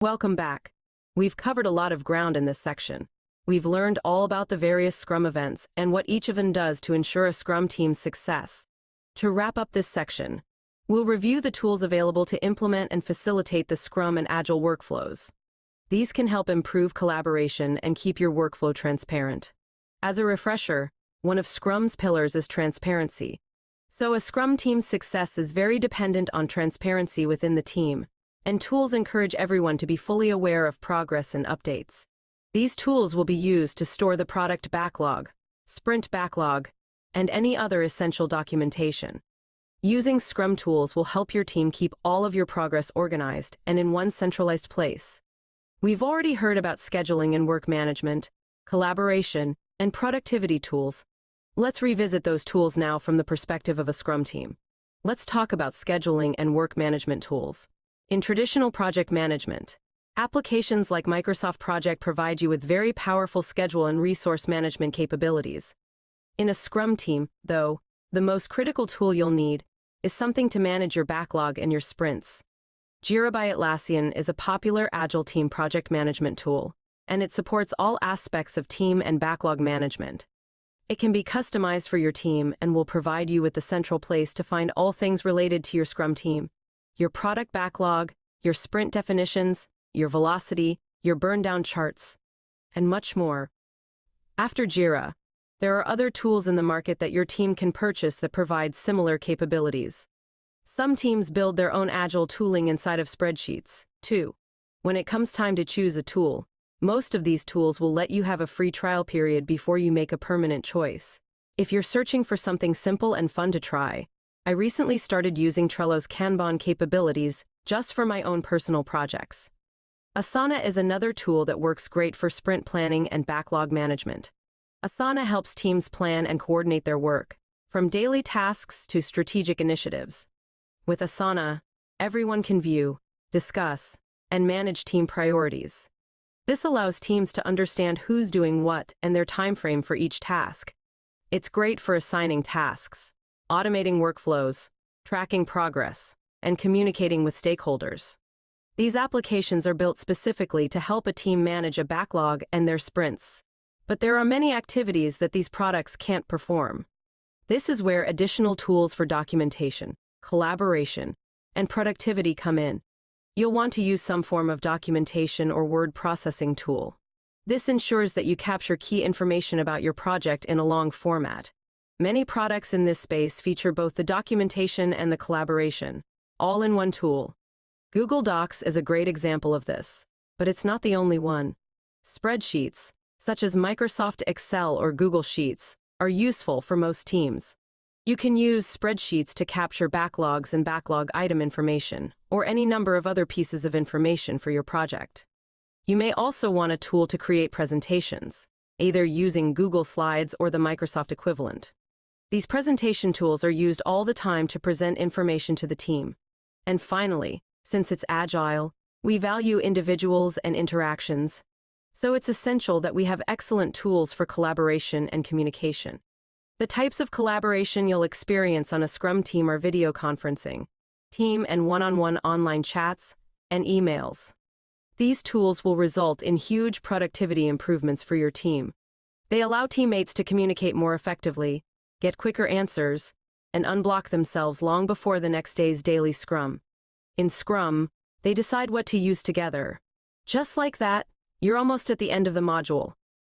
Welcome back. We've covered a lot of ground in this section. We've learned all about the various Scrum events and what each of them does to ensure a Scrum team's success. To wrap up this section, we'll review the tools available to implement and facilitate the Scrum and Agile workflows. These can help improve collaboration and keep your workflow transparent. As a refresher, one of Scrum's pillars is transparency. So a Scrum team's success is very dependent on transparency within the team, and tools encourage everyone to be fully aware of progress and updates. These tools will be used to store the product backlog, sprint backlog, and any other essential documentation. Using Scrum tools will help your team keep all of your progress organized and in one centralized place. We've already heard about scheduling and work management, collaboration, and productivity tools. Let's revisit those tools now from the perspective of a Scrum team. Let's talk about scheduling and work management tools. In traditional project management, applications like Microsoft Project provide you with very powerful schedule and resource management capabilities. In a Scrum team, though, the most critical tool you'll need is something to manage your backlog and your sprints. Jira by Atlassian is a popular Agile team project management tool, and it supports all aspects of team and backlog management. It can be customized for your team and will provide you with the central place to find all things related to your Scrum team: your product backlog, your sprint definitions, your velocity, your burn-down charts, and much more. After Jira, there are other tools in the market that your team can purchase that provide similar capabilities. Some teams build their own Agile tooling inside of spreadsheets, too. When it comes time to choose a tool, most of these tools will let you have a free trial period before you make a permanent choice. If you're searching for something simple and fun to try, I recently started using Trello's Kanban capabilities just for my own personal projects. Asana is another tool that works great for sprint planning and backlog management. Asana helps teams plan and coordinate their work, from daily tasks to strategic initiatives. With Asana, everyone can view, discuss, and manage team priorities. This allows teams to understand who's doing what and their time frame for each task. It's great for assigning tasks, automating workflows, tracking progress, and communicating with stakeholders. These applications are built specifically to help a team manage a backlog and their sprints. But there are many activities that these products can't perform. This is where additional tools for documentation, collaboration, and productivity come in. You'll want to use some form of documentation or word processing tool. This ensures that you capture key information about your project in a long format. Many products in this space feature both the documentation and the collaboration, all in one tool. Google Docs is a great example of this, but it's not the only one. Spreadsheets, such as Microsoft Excel or Google Sheets, are useful for most teams. You can use spreadsheets to capture backlogs and backlog item information, or any number of other pieces of information for your project. You may also want a tool to create presentations, either using Google Slides or the Microsoft equivalent. These presentation tools are used all the time to present information to the team. And finally, since it's Agile, we value individuals and interactions, so it's essential that we have excellent tools for collaboration and communication. The types of collaboration you'll experience on a Scrum team are video conferencing, team and one-on-one online chats, and emails. These tools will result in huge productivity improvements for your team. They allow teammates to communicate more effectively, get quicker answers, and unblock themselves long before the next day's daily Scrum. In Scrum, they decide what to use together. Just like that, you're almost at the end of the module.